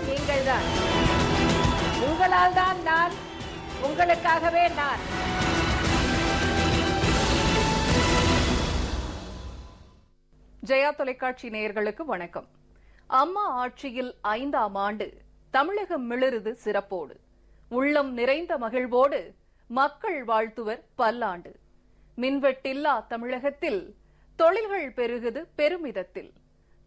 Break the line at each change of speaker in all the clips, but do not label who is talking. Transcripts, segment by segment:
நீங்கள்தான். உங்களால் தான் நான், உங்களுக்காகவே நான்.
ஜெயா தொலைக்காட்சி நேயர்களுக்கு வணக்கம். அம்மா ஆட்சியில் 5ஆம் ஆண்டு தமிழகம் மிளிருது சிறப்போடு, உள்ளம் நிறைந்த மகிழ்வோடு மக்கள் வாழ்த்துவர் பல்லாண்டு. மின்வெட்டில்லா தமிழகத்தில் தொழில்கள் பெருகுது பெருமிதத்தில்,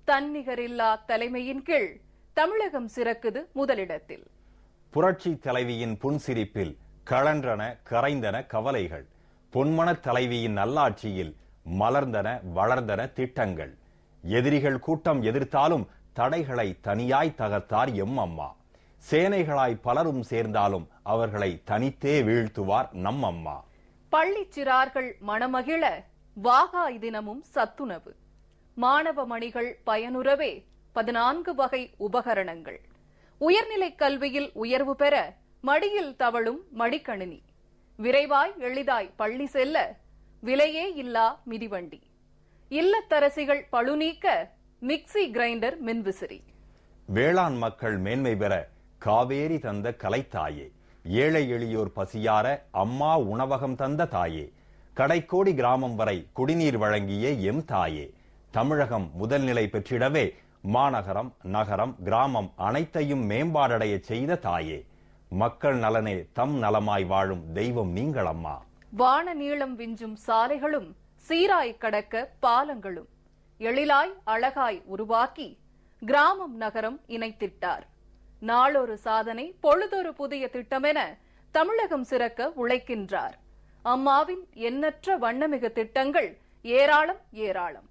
தன்னிகரில்லா தலைமையின் கீழ் தமிழகம் சிறக்குது முதலிடத்தில்.
புரட்சி தலைவியின் புன்சிரிப்பில் கழன்றன கரைந்தன கவலைகள், பொன்மனத் தலைவியின் நல்லாட்சியில் மலர்ந்தன வளர்ந்தன திட்டங்கள். எதிரிகள் கூட்டம் எதிர்த்தாலும் தடைகளை தனியாய் தகர்த்தார் எம் அம்மா. சேனைகளாய் பலரும் சேர்ந்தாலும் அவர்களை தனித்தே வீழ்த்துவார் நம் அம்மா.
பள்ளி சிறார்கள் மனமகிழ வாகாய் தினமும் சத்துணவு, மாணவ மணிகள் பயனுறவே 14 வகை உபகரணங்கள், உயர்நிலை கல்வியில் உயர்வு பெற மடியில் தவழும் மடிக்கணினி, விரைவாய் எளிதாய் பள்ளி செல்ல விலையே இல்லா மிதிவண்டி, இல்லத்தரசிகள் பழுநீக்க மிக்சி கிரைண்டர் மின்விசிறி.
வேளாண் மக்கள் மேன்மை பெற காவேரி தந்த கலைத்தாயே, ஏழை எளியோர் பசியார அம்மா உணவகம் தந்த தாயே, கடைக்கோடி கிராமம் வரை குடிநீர் வழங்கிய எம் தாயே, தமிழகம் முதல்நிலை பெற்றிடவே மாநகரம் நகரம் கிராமம் அனைத்தையும் மேம்பாடடைய செய்த தாயே, மக்கள் நலனே தம் நலமாய் வாழும் தெய்வம் நீங்கள் அம்மா.
வான நீளம் விஞ்சும் சாலைகளும் சீராய் கடக்க பாலங்களும் எழிலாய் அழகாய் உருவாக்கி கிராமம் நகரம் இணைத்திட்டார். நாளொரு சாதனை பொழுதொரு புதிய திட்டமென தமிழகம் சிறக்க உழைக்கின்றார். அம்மாவின் எண்ணற்ற வண்ணமிகு திட்டங்கள் ஏராளம் ஏராளம்.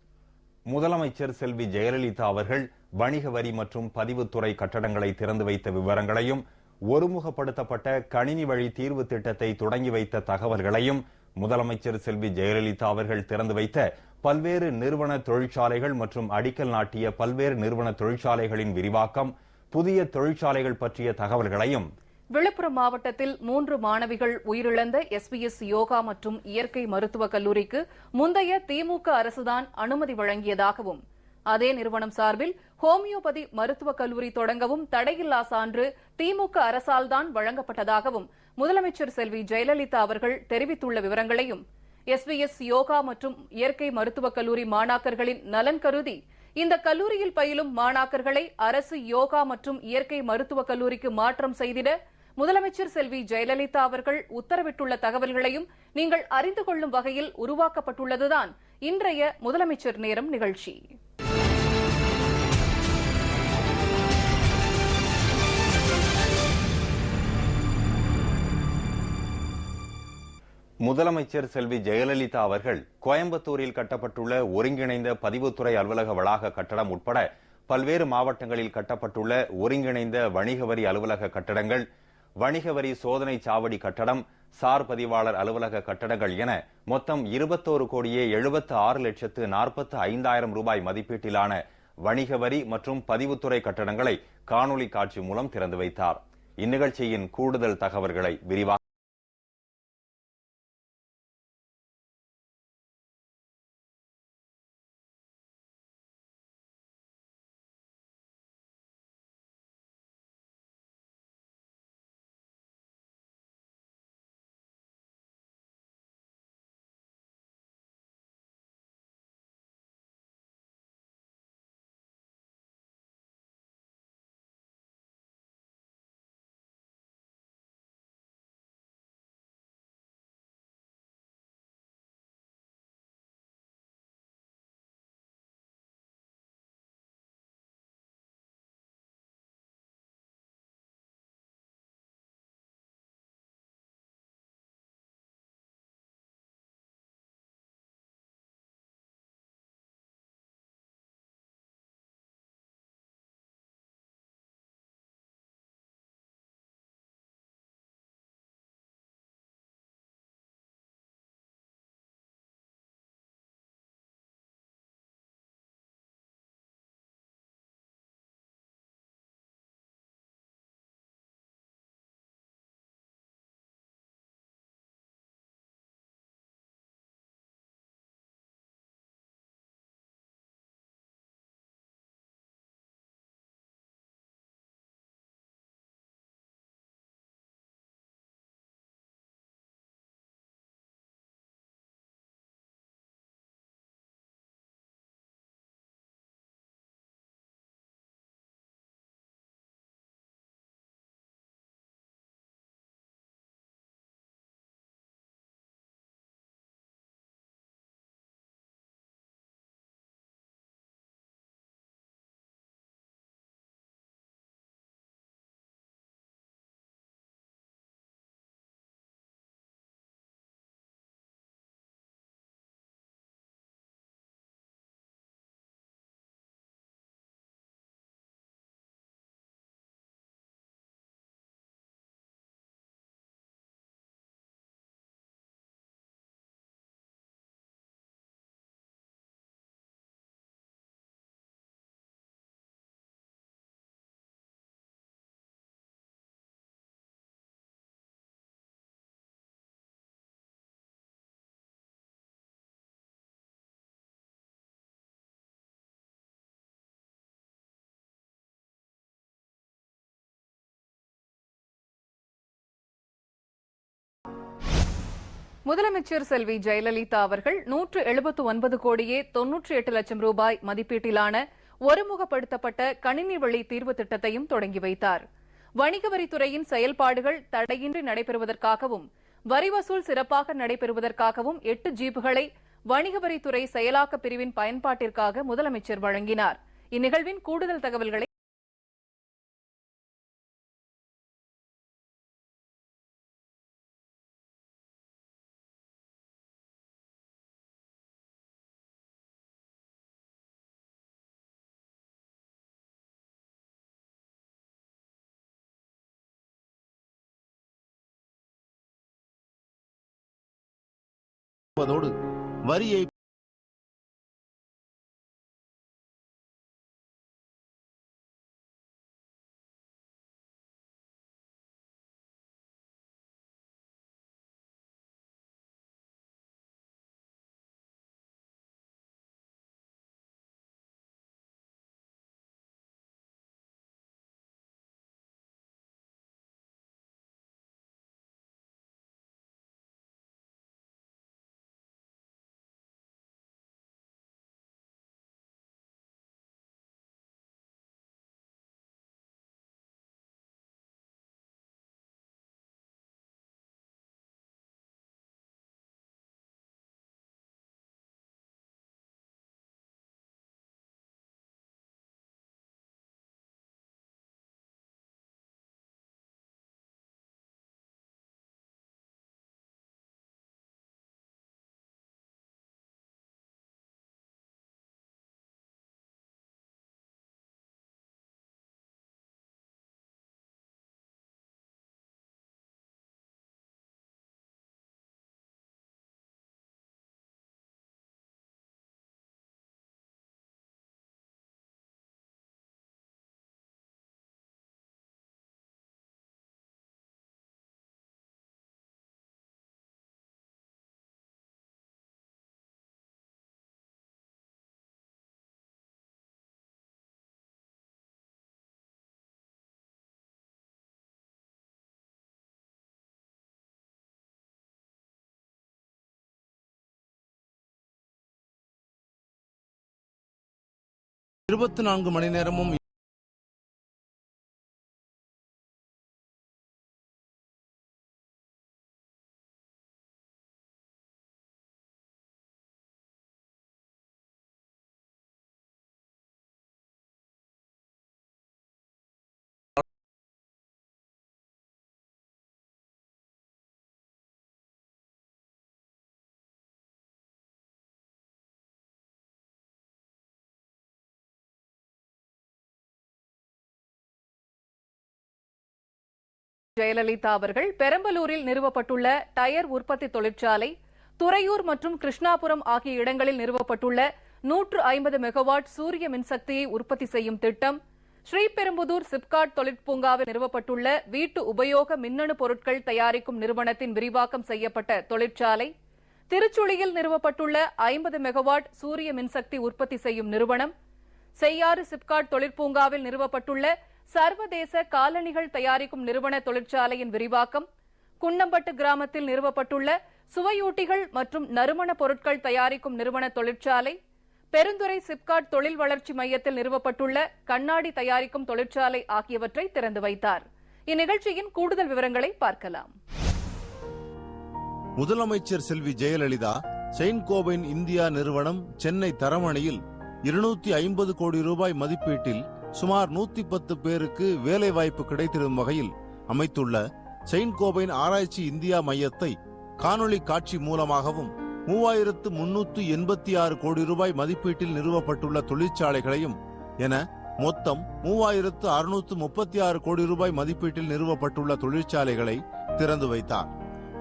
முதலமைச்சர் செல்வி ஜெயலலிதா அவர்கள் வணிக வரி மற்றும் பதிவுத்துறை கட்டடங்களை திறந்து வைத்த விவரங்களையும், ஒருமுகப்படுத்தப்பட்ட கணினி வழி தீர்வு திட்டத்தை தொடங்கி வைத்த தகவல்களையும், முதலமைச்சர் செல்வி ஜெயலலிதா அவர்கள் திறந்து வைத்த பல்வேறு நிறுவன தொழிற்சாலைகள் மற்றும் அடிக்கல் நாட்டிய பல்வேறு நிறுவன தொழிற்சாலைகளின் விரிவாக்கம், புதிய தொழிற்சாலைகள் பற்றிய தகவல்களையும்,
விழுப்புரம் மாவட்டத்தில் 3 மாணவிகள் உயிரிழந்த எஸ்பிஎஸ் யோகா மற்றும் இயற்கை மருத்துவக் கல்லூரிக்கு முந்தைய திமுக அரசுதான் அனுமதி வழங்கியதாகவும், அதே நிறுவனம் சார்பில் ஹோமியோபதி மருத்துவக் கல்லூரி தொடங்கவும் தடையில்லா சான்று திமுக அரசால்தான் வழங்கப்பட்டதாகவும் முதலமைச்சர் செல்வி ஜெயலலிதா அவர்கள் தெரிவித்துள்ள விவரங்களையும், எஸ்பிஎஸ் யோகா மற்றும் இயற்கை மருத்துவக் கல்லூரி மாணாக்கர்களின் நலன் கருதி இந்த கல்லூரியில் பயிலும் மாணாக்கர்களை அரசு யோகா மற்றும் இயற்கை மருத்துவக் கல்லூரிக்கு மாற்றம் செய்திட முதலமைச்சர் செல்வி ஜெயலலிதா அவர்கள் உத்தரவிட்டுள்ள தகவல்களையும் நீங்கள் அறிந்து கொள்ளும் வகையில் உருவாக்கப்பட்டுள்ளதுதான் இன்றைய முதலமைச்சர் நேரம் நிகழ்ச்சி.
முதலமைச்சர் செல்வி ஜெயலலிதா அவர்கள் கோயம்புத்தூரில் கட்டப்பட்டுள்ள ஒருங்கிணைந்த பதிவுத்துறை அலுவலக வளாக கட்டடம் உட்பட பல்வேறு மாவட்டங்களில் கட்டப்பட்டுள்ள ஒருங்கிணைந்த வணிக வரி அலுவலக கட்டடங்கள், வணிக வரி சோதனை சாவடி கட்டடம், சார் பதிவாளர் அலுவலக கட்டடங்கள் என மொத்தம் 21,76,45,000 ரூபாய் மதிப்பீட்டிலான வணிக வரி மற்றும் பதிவுத்துறை கட்டடங்களை காணொலி காட்சி மூலம் திறந்து வைத்தார். இந்நிகழ்ச்சியின் கூடுதல் தகவல்களை விரிவாக
முதலமைச்சர் செல்வி ஜெயலலிதா அவர்கள் 179 கோடியே 98 லட்சம் ரூபாய் மதிப்பீட்டிலான ஒருமுகப்படுத்தப்பட்ட கணினி வழி தீர்வு திட்டத்தையும் தொடங்கி வைத்தார். வணிக வரித்துறையின் செயல்பாடுகள் தடையின்றி நடைபெறுவதற்காகவும் வரி வசூல் சிறப்பாக நடைபெறுவதற்காகவும் 8 ஜீப்புகளை வணிக வரித்துறை செயலாக்க பிரிவின் பயன்பாட்டிற்காக முதலமைச்சர் வழங்கினார். இந்நிகழ்வின் கூடுதல் தகவல்களை
வரியை இருபத்தி 4 மணி நேரமும்
ஜெயலலிதா அவர்கள் பெரம்பலூரில் நிறுவப்பட்டுள்ள டயர் உற்பத்தி தொழிற்சாலை, துறையூர் மற்றும் கிருஷ்ணாபுரம் ஆகிய இடங்களில் நிறுவப்பட்டுள்ள 150 மெகாவாட் சூரிய மின்சக்தியை உற்பத்தி செய்யும் திட்டம், ஸ்ரீபெரும்புதூர் சிப்காட் தொழிற்பூங்காவில் நிறுவப்பட்டுள்ள வீட்டு உபயோக மின்னணு பொருட்கள் தயாரிக்கும் நிறுவனத்தின் விரிவாக்கம் செய்யப்பட்ட தொழிற்சாலை, திருச்சுழியில் நிறுவப்பட்டுள்ள 50 மெகாவாட் சூரிய மின்சக்தி உற்பத்தி செய்யும் நிறுவனம், செய்யாறு சிப்காட் தொழிற்பூங்காவில் நிறுவப்பட்டுள்ள சர்வதேச காலணிகள் தயாரிக்கும் நிறுவன தொழிற்சாலையின் விரிவாக்கம், குன்னம்பட்டு கிராமத்தில் நிறுவப்பட்டுள்ள சுவையூட்டிகள் மற்றும் நறுமண பொருட்கள் தயாரிக்கும் நிறுவன தொழிற்சாலை, பெருந்துறை சிப்காட் தொழில் வளர்ச்சி மையத்தில் நிறுவப்பட்டுள்ள கண்ணாடி தயாரிக்கும் தொழிற்சாலை ஆகியவற்றை திறந்து வைத்தார். இந்நிகழ்ச்சியின் கூடுதல் விவரங்களை பார்க்கலாம்.
முதலமைச்சர் செல்வி ஜெயலலிதா செயின்கோபைன் இந்தியா நிறுவனம் சென்னை தரமணியில் 250 கோடி ரூபாய் மதிப்பீட்டில் சுமார் 110 பேருக்கு வேலைவாய்ப்பு கிடைத்திடும் வகையில் அமைத்துள்ள செயின்கோபைன் ஆராய்ச்சி இந்தியா மையத்தை காணொளி காட்சி மூலமாகவும் 3386 கோடி ரூபாய் மதிப்பீட்டில் நிறுவப்பட்டுள்ள தொழிற்சாலைகளையும் என மொத்தம் 3636 கோடி ரூபாய் மதிப்பீட்டில் நிறுவப்பட்டுள்ள தொழிற்சாலைகளை திறந்து வைத்தார்.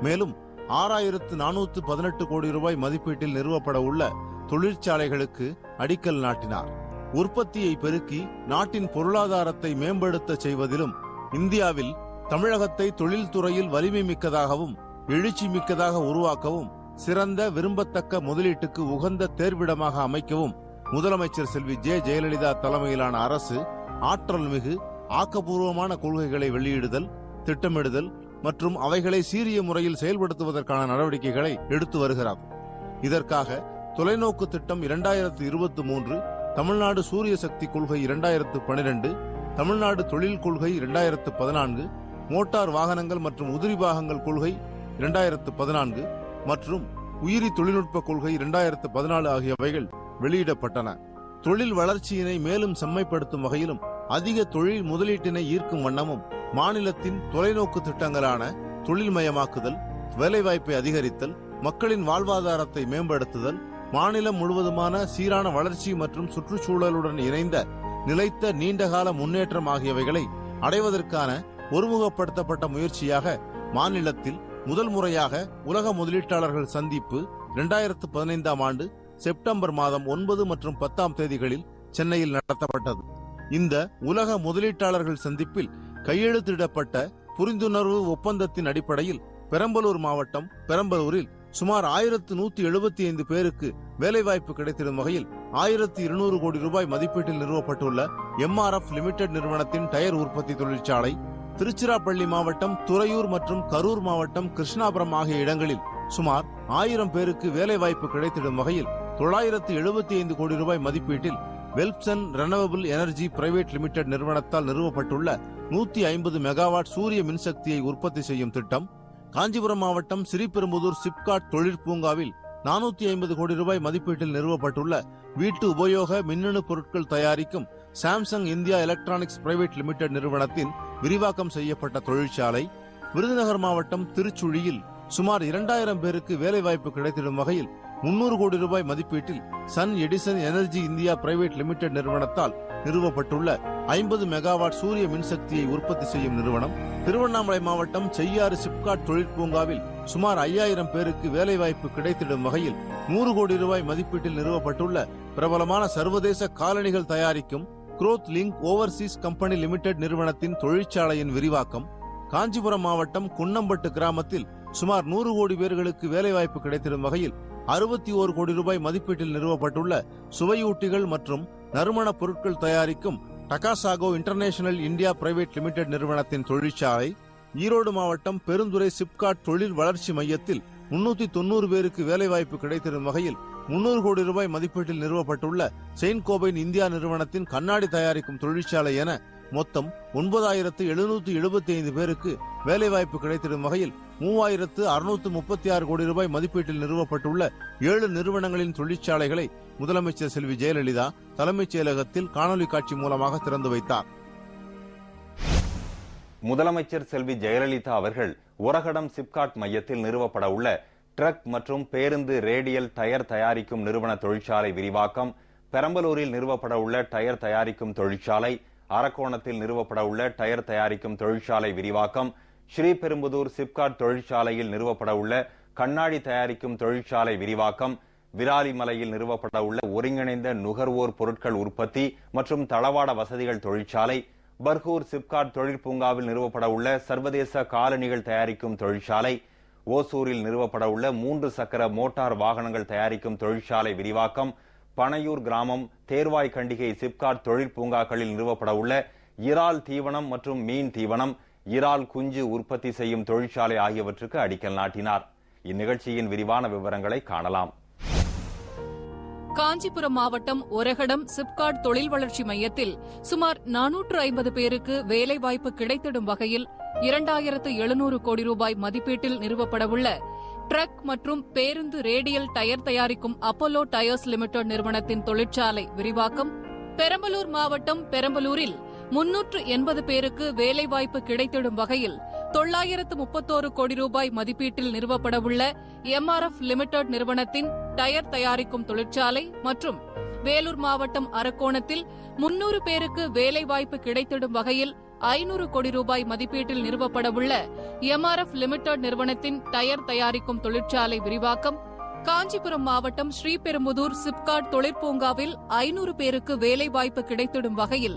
மேலும் 6418 கோடி ரூபாய் மதிப்பீட்டில் நிறுவப்பட உள்ள தொழிற்சாலைகளுக்கு அடிக்கல் நாட்டினார். உற்பத்தியை பெருக்கி நாட்டின் பொருளாதாரத்தை மேம்படுத்த செய்வதிலும் இந்தியாவில் தமிழகத்தை தொழில்துறையில் வலிமை மிக்கதாகவும் எழுச்சி மிக்கதாக உருவாக்கவும் சிறந்த விரும்பத்தக்க முதலீட்டுக்கு உகந்த தேர்விடமாக அமைக்கவும் முதலமைச்சர் செல்வி ஜெயலலிதா தலைமையிலான அரசு ஆற்றல் மிகு ஆக்கப்பூர்வமான கொள்கைகளை வெளியிடுதல், திட்டமிடுதல் மற்றும் அவைகளை சீரிய முறையில் செயல்படுத்துவதற்கான நடவடிக்கைகளை எடுத்து வருகிறார். இதற்காக தொலைநோக்கு திட்டம் 2023, தமிழ்நாடு சூரிய சக்தி கொள்கை 2012, தமிழ்நாடு தொழில் கொள்கை 2014, மோட்டார் வாகனங்கள் மற்றும் உதிரி பாகங்கள் கொள்கை 2014 மற்றும் உயிரி தொழில்நுட்ப கொள்கை 2014 ஆகியவைகள் வெளியிடப்பட்டன. தொழில் வளர்ச்சியினை மேலும் செம்மைப்படுத்தும் வகையிலும் அதிக தொழில் முதலீட்டினை ஈர்க்கும் வண்ணமும் மாநிலத்தின் தொலைநோக்கு திட்டங்களான தொழில்மயமாக்குதல், வேலைவாய்ப்பை அதிகரித்தல், மக்களின் வாழ்வாதாரத்தை மேம்படுத்துதல், மாநிலம் முழுவதுமான சீரான வளர்ச்சி மற்றும் சுற்றுச்சூழலுடன் இணைந்த நிலைத்த நீண்டகால முன்னேற்றம் ஆகியவைகளை அடைவதற்கான ஒருமுகப்படுத்தப்பட்ட முயற்சியாக மாநிலத்தில் முதல் முறையாக உலக முதலீட்டாளர்கள் சந்திப்பு 2015ஆம் ஆண்டு செப்டம்பர் மாதம் 9 மற்றும் 10ஆம் தேதிகளில் சென்னையில் நடத்தப்பட்டது. இந்த உலக முதலீட்டாளர்கள் சந்திப்பில் கையெழுத்திடப்பட்ட புரிந்துணர்வு ஒப்பந்தத்தின் அடிப்படையில் பெரம்பலூர் மாவட்டம் பெரம்பலூரில் சுமார் 1175 பேருக்கு வேலைவாய்ப்பு கிடைத்திடும் வகையில் 1200 கோடி ரூபாய் மதிப்பீட்டில் நிறுவப்பட்டுள்ள MRF லிமிடெட் நிறுவனத்தின் டயர் உற்பத்தி தொழிற்சாலை, திருச்சிராப்பள்ளி மாவட்டம் துறையூர் மற்றும் கரூர் மாவட்டம் கிருஷ்ணாபுரம் ஆகிய இடங்களில் சுமார் 1000 பேருக்கு வேலைவாய்ப்பு கிடைத்திடும் வகையில் 975 கோடி ரூபாய் மதிப்பீட்டில் வெல்ப்சன் ரெனவபிள் எனர்ஜி பிரைவேட் லிமிடெட் நிறுவனத்தால் நிறுவப்பட்டுள்ள 150 மெகாவாட் சூரிய மின்சக்தியை உற்பத்தி செய்யும் திட்டம், காஞ்சிபுரம் மாவட்டம் ஸ்ரீபெரும்புதூர் சிப்காட் தொழிற்பூங்காவில் 450 கோடி ரூபாய் மதிப்பீட்டில் நிறுவப்பட்டுள்ள வீட்டு உபயோக மின்னணு பொருட்கள் தயாரிக்கும் Samsung India electronics private limited நிறுவனத்தின் விரிவாக்கம் செய்யப்பட்ட தொழிற்சாலை, விருதுநகர் மாவட்டம் திருச்சுழியில் சுமார் 2000 பேருக்கு வேலைவாய்ப்பு கிடைத்திடும் வகையில் 300 கோடி ரூபாய் மதிப்பீட்டில் Sun Edison Energy India Private Limited நிறுவனத்தால் நிறுவப்பட்டுள்ள 50 மெகாவாட் சூரிய மின்சக்தியை உற்பத்தி செய்யும் நிறுவனம், திருவண்ணாமலை மாவட்டம் செய்யாறு சிப்காட் தொழிற்பூங்காவில் சுமார் 5000 பேருக்கு வேலைவாய்ப்பு கிடைத்திடும் வகையில் 100 கோடி ரூபாய் மதிப்பீட்டில் நிறுவப்பட்டுள்ள பிரபலமான சர்வதேச காலணிகள் தயாரிக்கும் growth link Overseas company limited நிறுவனத்தின் தொழிற்சாலையின் விரிவாக்கம், காஞ்சிபுரம் மாவட்டம் குன்னம்பட்டு கிராமத்தில் சுமார் 100 கோடி பேர்களுக்கு வேலைவாய்ப்பு கிடைத்திடும் வகையில் 61 கோடி ரூபாய் மதிப்பீட்டில் நிறுவப்பட்டுள்ள சுவையூட்டிகள் மற்றும் நறுமண பொருட்கள் தயாரிக்கும் டகாசாகோ இன்டர்நேஷனல் இந்தியா பிரைவேட் லிமிடெட் நிறுவனத்தின் தொழிற்சாலை, ஈரோடு மாவட்டம் பெருந்துறை சிப்காட் தொழில் வளர்ச்சி மையத்தில் 390 பேருக்கு வேலைவாய்ப்பு கிடைத்திடும் வகையில் 300 கோடி ரூபாய் மதிப்பீட்டில் நிறுவப்பட்டுள்ள செயின்ட் கோபைன் இந்தியா நிறுவனத்தின் கண்ணாடி தயாரிக்கும் தொழிற்சாலை என மொத்தம் 9775 பேருக்கு வேலைவாய்ப்பு கிடைத்திடும் வகையில் 3636 கோடி ரூபாய் மதிப்பீட்டில் நிறுவப்பட்டுள்ள 7 நிறுவனங்களின் தொழிற்சாலைகளை முதலமைச்சர் செல்வி ஜெயலலிதா தலைமைச் செயலகத்தில் காணொலி காட்சி மூலமாக திறந்து வைத்தார்.
முதலமைச்சர் செல்வி ஜெயலலிதா அவர்கள் உரகடம் சிப்காட் மையத்தில் நிறுவப்பட உள்ள ட்ரக் மற்றும் பேருந்து ரேடியல் டயர் தயாரிக்கும் நிறுவன தொழிற்சாலை விரிவாக்கம், பெரம்பலூரில் நிறுவப்பட உள்ள டயர் தயாரிக்கும் தொழிற்சாலை, அரக்கோணத்தில் நிறுவப்பட உள்ள டயர் தயாரிக்கும் தொழிற்சாலை விரிவாக்கம், ஸ்ரீபெரும்புதூர் சிப்காட் தொழிற்சாலையில் நிறுவப்பட உள்ள கண்ணாடி தயாரிக்கும் தொழிற்சாலை விரிவாக்கம், விராலிமலையில் நிறுவப்பட உள்ள ஒருங்கிணைந்த நுகர்வோர் பொருட்கள் உற்பத்தி மற்றும் தளவாட வசதிகள் தொழிற்சாலை, பர்கூர் சிப்காட் தொழிற்பூங்காவில் நிறுவப்பட உள்ள சர்வதேச காலணிகள் தயாரிக்கும் தொழிற்சாலை, ஓசூரில் நிறுவப்பட உள்ள 3 சக்கர மோட்டார் வாகனங்கள் தயாரிக்கும் தொழிற்சாலை விரிவாக்கம், பனையூர் கிராமம் தேர்வாய் கண்டிகை சிப்காட் தொழிற்பூங்காக்களில் நிறுவப்பட உள்ள இறால் தீவனம் மற்றும் மீன் தீவனம், இறால் குஞ்சு உற்பத்தி செய்யும் தொழிற்சாலை ஆகியவற்றுக்கு அடிக்கல் நாட்டினார். இந்நிகழ்ச்சியின் விரிவான விவரங்களை காணலாம்.
காஞ்சிபுரம் மாவட்டம் ஒரகடம் சிப்காட் தொழில் வளர்ச்சி மையத்தில் சுமார் 450 பேருக்கு வேலைவாய்ப்பு கிடைத்திடும் வகையில் 2700 கோடி ரூபாய் மதிப்பீட்டில் நிறுவப்படவுள்ள ட்ரக் மற்றும் பேருந்து ரேடியல் டயர் தயாரிக்கும் அப்போலோ டயர்ஸ் லிமிடெட் நிறுவனத்தின் தொழிற்சாலை விரிவாக்கம், பெரம்பலூர் மாவட்டம் பெரம்பலூரில் 380 பேருக்கு வேலைவாய்ப்பு கிடைத்திடும் வகையில் 931 கோடி ரூபாய் மதிப்பீட்டில் நிறுவப்படவுள்ள MRF லிமிடெட் நிறுவனத்தின் டயர் தயாரிக்கும் தொழிற்சாலை மற்றும் வேலூர் மாவட்டம் அரக்கோணத்தில் 300 பேருக்கு வேலைவாய்ப்பு கிடைத்திடும் வகையில் 500 கோடி ரூபாய் மதிப்பீட்டில் நிறுவப்படவுள்ள MRF லிமிடெட் நிறுவனத்தின் டயர் தயாரிக்கும் தொழிற்சாலை விரிவாக்கம், காஞ்சிபுரம் மாவட்டம் ஸ்ரீபெரும்புதூர் சிப்காட் தொழிற்பூங்காவில் 500 பேருக்கு வேலைவாய்ப்பு கிடைத்திடும் வகையில்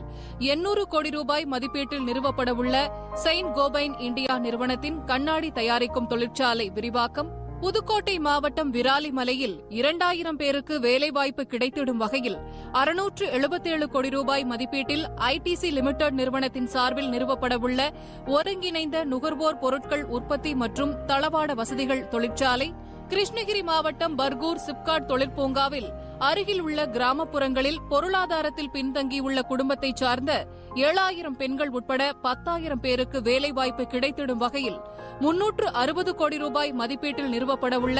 800 கோடி ரூபாய் மதிப்பீட்டில் நிறுவப்படவுள்ள செயின்ட் கோபைன் இந்தியா நிறுவனத்தின் கண்ணாடி தயாரிக்கும் தொழிற்சாலை விரிவாக்கம், புதுக்கோட்டை மாவட்டம் விராலிமலையில் 2000 பேருக்கு வேலைவாய்ப்பு கிடைத்திடும் வகையில் 677 கோடி ரூபாய் மதிப்பீட்டில் ஐடிசி லிமிடெட் நிறுவனத்தின் சார்பில் நிறுவப்படவுள்ள ஒருங்கிணைந்த நுகர்வோர் பொருட்கள் உற்பத்தி மற்றும் தளவாட வசதிகள் தொழிற்சாலை கிருஷ்ணகிரி மாவட்டம் பர்கூர் சிப்காட் தொழிற்பூங்காவில் அருகில் உள்ள கிராமப்புறங்களில் பொருளாதாரத்தில் பின்தங்கியுள்ள குடும்பத்தைச் சார்ந்த 7000 பெண்கள் உட்பட 10,000 பேருக்கு வேலைவாய்ப்பு கிடைத்திடும் வகையில் 360 கோடி ரூபாய் மதிப்பீட்டில் நிறுவப்படவுள்ள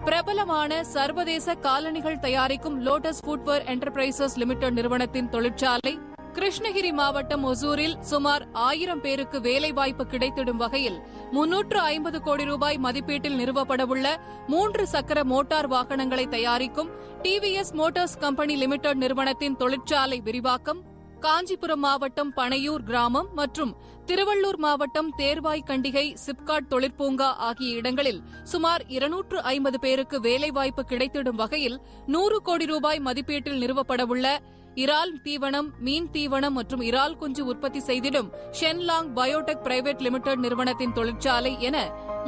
பிரபலமான சர்வதேச காலணிகள் தயாரிக்கும் லோட்டஸ் ஃபுட்வேர் என்டர்பிரைசஸ் லிமிடெட் நிறுவனத்தின் தொழிற்சாலை கிருஷ்ணகிரி மாவட்டம் ஒசூரில் சுமார் 1000 பேருக்கு வேலைவாய்ப்பு கிடைத்திடும் வகையில் 350 கோடி ரூபாய் மதிப்பீட்டில் நிறுவப்படவுள்ள 3 சக்கர மோட்டார் வாகனங்களை தயாரிக்கும் டிவிஎஸ் மோட்டார்ஸ் கம்பெனி லிமிடெட் நிறுவனத்தின் தொழிற்சாலை விரிவாக்கம் காஞ்சிபுரம் மாவட்டம் பனையூர் கிராமம் மற்றும் திருவள்ளூர் மாவட்டம் தேர்வாய் கண்டிகை சிப்காட் தொழிற்பூங்கா ஆகிய இடங்களில் சுமார் 250 பேருக்கு வேலைவாய்ப்பு கிடைத்திடும் வகையில் 100 கோடி ரூபாய் மதிப்பீட்டில் நிறுவப்படவுள்ள இறால் தீவனம் மீன் தீவனம் மற்றும் இறால் குஞ்சு உற்பத்தி செய்திடும் ஷென்லாங் பயோடெக் பிரைவேட் லிமிடெட் நிறுவனத்தின் தொழிற்சாலை என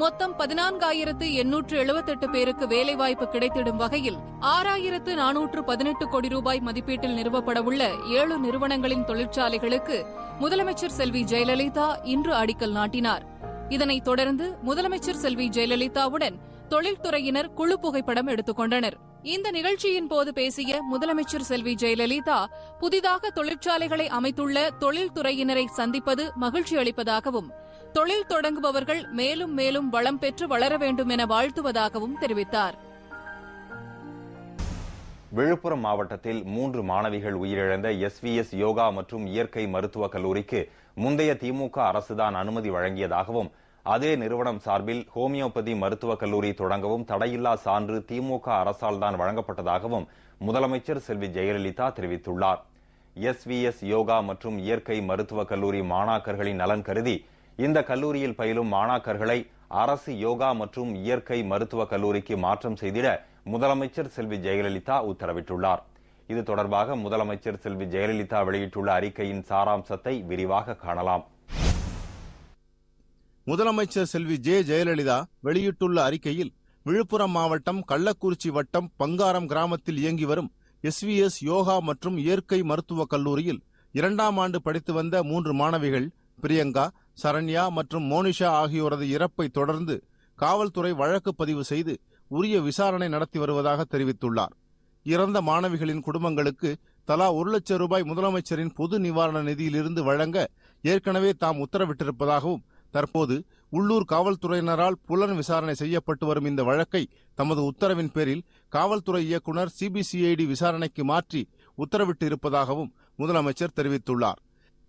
மொத்தம் 14,878 பேருக்கு வேலைவாய்ப்பு கிடைத்திடும் வகையில் 6,418 கோடி ரூபாய் மதிப்பீட்டில் நிறுவப்படவுள்ள 7 நிறுவனங்களின் தொழிற்சாலைகளுக்கு முதலமைச்சர் செல்வி ஜெயலலிதா இன்று அடிக்கல் நாட்டினார். இதனைத் தொடர்ந்து முதலமைச்சர் செல்வி ஜெயலலிதாவுடன் தொழில்துறையினர் குழு புகைப்படம் எடுத்துக் கொண்டனர். இந்த நிகழ்ச்சியின் போது பேசிய முதலமைச்சர் செல்வி ஜெயலலிதா புதிதாக தொழிற்சாலைகளை அமைத்துள்ள தொழில்துறையினரை சந்திப்பது மகிழ்ச்சி அளிப்பதாகவும் தொழில் தொடங்குபவர்கள் மேலும் மேலும் வளம் பெற்று வளர வேண்டும் என வாழ்த்துவதாகவும் தெரிவித்தார்.
விழுப்புரம் மாவட்டத்தில் 3 மாணவிகள் உயிரிழந்த SVS யோகா மற்றும் இயற்கை மருத்துவக் கல்லூரிக்கு முந்தைய திமுக அரசுதான் அனுமதி வழங்கியதாகவும் அதே நிறுவனம் சார்பில் ஹோமியோபதி மருத்துவக் கல்லூரி தொடங்கவும் தடையில்லா சான்று திமுக அரசால் தான் வழங்கப்பட்டதாகவும் முதலமைச்சர் செல்வி ஜெயலலிதா தெரிவித்துள்ளார். SVS யோகா மற்றும் இயற்கை மருத்துவக் கல்லூரி மாணாக்கர்களின் நலன் கருதி இந்த கல்லூரியில் பயிலும் மாணாக்கர்களை அரசு யோகா மற்றும் இயற்கை மருத்துவக் கல்லூரிக்கு மாற்றம் செய்திட முதலமைச்சர் செல்வி ஜெயலலிதா உத்தரவிட்டுள்ளார். இது தொடர்பாக முதலமைச்சர் செல்வி ஜெயலலிதா வெளியிட்டுள்ள அறிக்கையின் சாராம்சத்தை விரிவாக காணலாம்.
முதலமைச்சர் செல்வி ஜெயலலிதா வெளியிட்டுள்ள அறிக்கையில் விழுப்புரம் மாவட்டம் கள்ளக்குறிச்சி வட்டம் பங்காரம் கிராமத்தில் இயங்கி வரும் SVS யோகா மற்றும் இயற்கை மருத்துவக் கல்லூரியில் 2ஆம் ஆண்டு படித்து வந்த 3 மாணவிகள் பிரியங்கா, சரண்யா மற்றும் மோனிஷா ஆகியோரது இறப்பை தொடர்ந்து காவல்துறை வழக்கு பதிவு செய்து உரிய விசாரணை நடத்தி வருவதாக தெரிவித்துள்ளார். இறந்த மாணவிகளின் குடும்பங்களுக்கு தலா 1 லட்சம் ரூபாய் முதலமைச்சரின் பொது நிவாரண நிதியிலிருந்து வழங்க ஏற்கனவே தாம் உத்தரவிட்டிருப்பதாகவும் தற்போது உள்ளூர் காவல்துறையினரால் புலன் விசாரணை செய்யப்பட்டு வரும் இந்த வழக்கை தமது உத்தரவின் பேரில் காவல்துறை இயக்குநர் CBCID விசாரணைக்கு மாற்றி உத்தரவிட்டு இருப்பதாகவும் முதலமைச்சர் தெரிவித்துள்ளார்.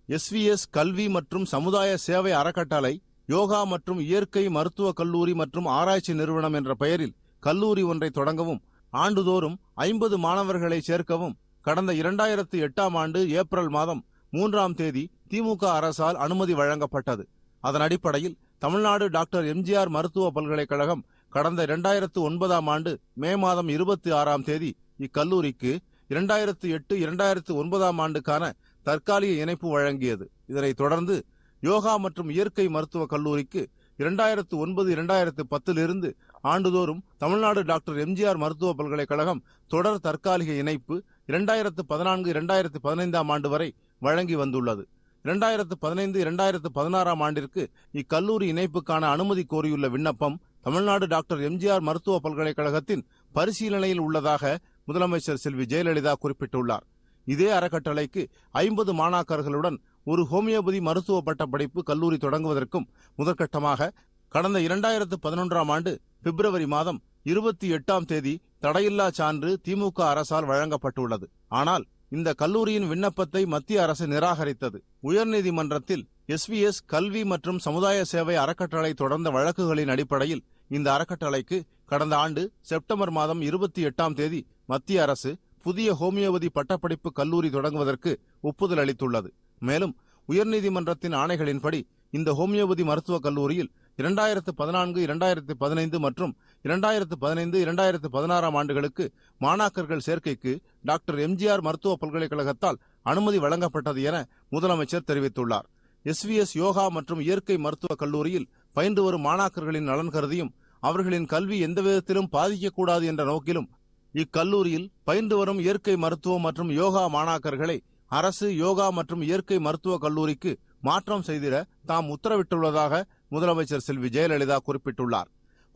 SVS கல்வி மற்றும் சமுதாய சேவை அறக்கட்டளை யோகா மற்றும் இயற்கை மருத்துவக் கல்லூரி மற்றும் ஆராய்ச்சி நிறுவனம் என்ற பெயரில் கல்லூரி ஒன்றை தொடங்கவும் ஆண்டுதோறும் 50 மாணவர்களை சேர்க்கவும் கடந்த 2008ஆம் ஆண்டு ஏப்ரல் மாதம் 3ஆம் தேதி திமுக அரசால் அனுமதி வழங்கப்பட்டது. அதன் அடிப்படையில் தமிழ்நாடு டாக்டர் MGR மருத்துவ பல்கலைக்கழகம் கடந்த 2009ஆம் ஆண்டு மே மாதம் 26ஆம் தேதி இக்கல்லூரிக்கு 2008-2009ஆம் ஆண்டுக்கான தற்காலிக இணைப்பு வழங்கியது. இதனைத் தொடர்ந்து யோகா மற்றும் இயற்கை மருத்துவ கல்லூரிக்கு 2009-2010 ஆண்டுதோறும் தமிழ்நாடு டாக்டர் MGR மருத்துவ பல்கலைக்கழகம் தொடர் தற்காலிக இணைப்பு 2014-2015ஆம் ஆண்டு வரை வழங்கி வந்துள்ளது. 2015-2016ஆம் ஆண்டிற்கு இக்கல்லூரி இணைப்புக்கான அனுமதி கோரியுள்ள விண்ணப்பம் தமிழ்நாடு டாக்டர் MGR மருத்துவ பல்கலைக்கழகத்தின் பரிசீலனையில் உள்ளதாக முதலமைச்சர் செல்வி ஜெயலலிதா குறிப்பிட்டுள்ளார். இதே அறக்கட்டளைக்கு 50 மாணாக்கர்களுடன் ஒரு ஹோமியோபதி மருத்துவ பட்டப்படிப்பு கல்லூரி தொடங்குவதற்கும் முதற்கட்டமாக கடந்த 2011ஆம் ஆண்டு பிப்ரவரி மாதம் 28ஆம் தேதி தடையில்லா சான்று திமுக அரசால் வழங்கப்பட்டுள்ளது. ஆனால் இந்த கல்லூரியின் விண்ணப்பத்தை மத்திய அரசு நிராகரித்தது. உயர்நீதிமன்றத்தில் SVS கல்வி மற்றும் சமுதாய சேவை அறக்கட்டளை தொடர்ந்த வழக்குகளின் அடிப்படையில் இந்த அறக்கட்டளைக்கு கடந்த ஆண்டு செப்டம்பர் மாதம் 28ஆம் தேதி மத்திய அரசு புதிய ஹோமியோபதி பட்டப்படிப்பு கல்லூரி தொடங்குவதற்கு ஒப்புதல் அளித்துள்ளது. மேலும் உயர்நீதிமன்றத்தின் ஆணைகளின்படி இந்த ஹோமியோபதி மருத்துவக் கல்லூரியில் 2014, 2015 மற்றும் 2015, 2016ஆம் ஆண்டுகளுக்கு மாணாக்கர்கள் சேர்க்கைக்கு டாக்டர் MGR மருத்துவ பல்கலைக்கழகத்தால் அனுமதி வழங்கப்பட்டது என முதலமைச்சர் தெரிவித்துள்ளார். SVS யோகா மற்றும் இயற்கை மருத்துவக் கல்லூரியில் பயின்று வரும் மாணாக்கர்களின் நலன் கருதியும் அவர்களின் கல்வி எந்த விதத்திலும் பாதிக்கக்கூடாது என்ற நோக்கிலும் இக்கல்லூரியில் பயின்று வரும் இயற்கை மருத்துவம் மற்றும் யோகா மாணாக்கர்களை அரசு யோகா மற்றும் இயற்கை மருத்துவ கல்லூரிக்கு மாற்றம் செய்திட தாம் உத்தரவிட்டுள்ளதாக முதலமைச்சர் செல்வி ஜெயலலிதா குறிப்பிட்டுள்ளார்.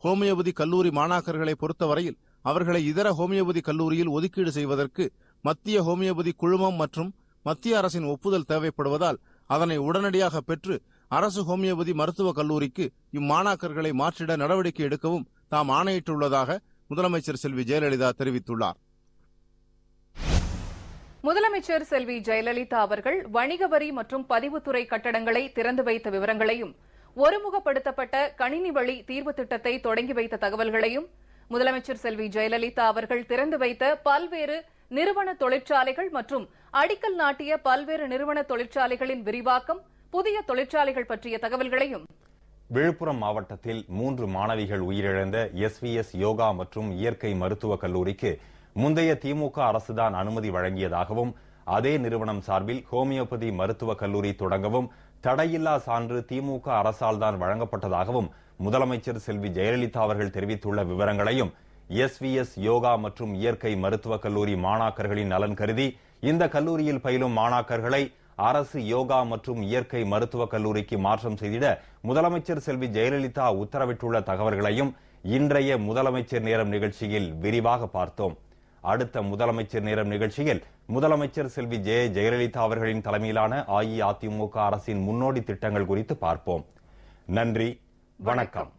ஹோமியோபதி கல்லூரி மாணாக்கர்களை பொறுத்தவரையில் அவர்களை இதர ஹோமியோபதி கல்லூரியில் ஒதுக்கீடு செய்வதற்கு மத்திய ஹோமியோபதி குழுமம் மற்றும் மத்திய அரசின் ஒப்புதல் தேவைப்படுவதால் அதனை உடனடியாக பெற்று அரசு ஹோமியோபதி மருத்துவக் கல்லூரிக்கு இம்மாணாக்கர்களை மாற்றிட நடவடிக்கை எடுக்கவும் தாம் ஆணையிட்டுள்ளதாக முதலமைச்சர் செல்வி ஜெயலலிதா தெரிவித்துள்ளார்.
முதலமைச்சர் செல்வி ஜெயலலிதா அவர்கள் வணிக வரி மற்றும் பதிவுத்துறை கட்டடங்களை திறந்து வைத்த விவரங்களையும் ஒருமுகப்படுத்தப்பட்ட கணினி வழி தீர்வு திட்டத்தை தொடங்கி வைத்த தகவல்களையும் முதலமைச்சர் செல்வி ஜெயலலிதா அவர்கள் திறந்து வைத்த பல்வேறு நிறுவன தொழிற்சாலைகள் மற்றும் அடிக்கல் நாட்டிய பல்வேறு நிறுவன தொழிற்சாலைகளின் விரிவாக்கம், புதிய தொழிற்சாலைகள் பற்றிய தகவல்களையும்
விழுப்புரம் மாவட்டத்தில் 3 மாணவிகள் உயிரிழந்த SVS யோகா மற்றும் இயற்கை மருத்துவக் கல்லூரிக்கு முந்தைய திமுக அரசுதான் அனுமதி வழங்கியதாகவும் அதே நிறுவனம் சார்பில் ஹோமியோபதி மருத்துவக் கல்லூரி தொடங்கவும் தடையில்லா சான்று திமுக அரசால் தான் வழங்கப்பட்டதாகவும் முதலமைச்சர் செல்வி ஜெயலலிதா அவர்கள் தெரிவித்துள்ள விவரங்களையும் SVS யோகா மற்றும் இயற்கை மருத்துவக் கல்லூரி மாணாக்கர்களின் நலன் கருதி இந்த கல்லூரியில் பயிலும் மாணாக்கர்களை அரசு யோகா மற்றும் இயற்கை மருத்துவக் கல்லூரிக்கு மாற்றம் செய்திட முதலமைச்சர் செல்வி ஜெயலலிதா உத்தரவிட்டுள்ள தகவல்களையும் இன்றைய முதலமைச்சர் நேரம் நிகழ்ச்சியில் விரிவாக பார்த்தோம். அடுத்த முதலமைச்சர் நேரம் நிகழ்ச்சியில் முதலமைச்சர் செல்வி ஜெயலலிதா அவர்களின் தலைமையிலான அஇஅதிமுக அரசின் முன்னோடி திட்டங்கள் குறித்து பார்ப்போம். நன்றி, வணக்கம்.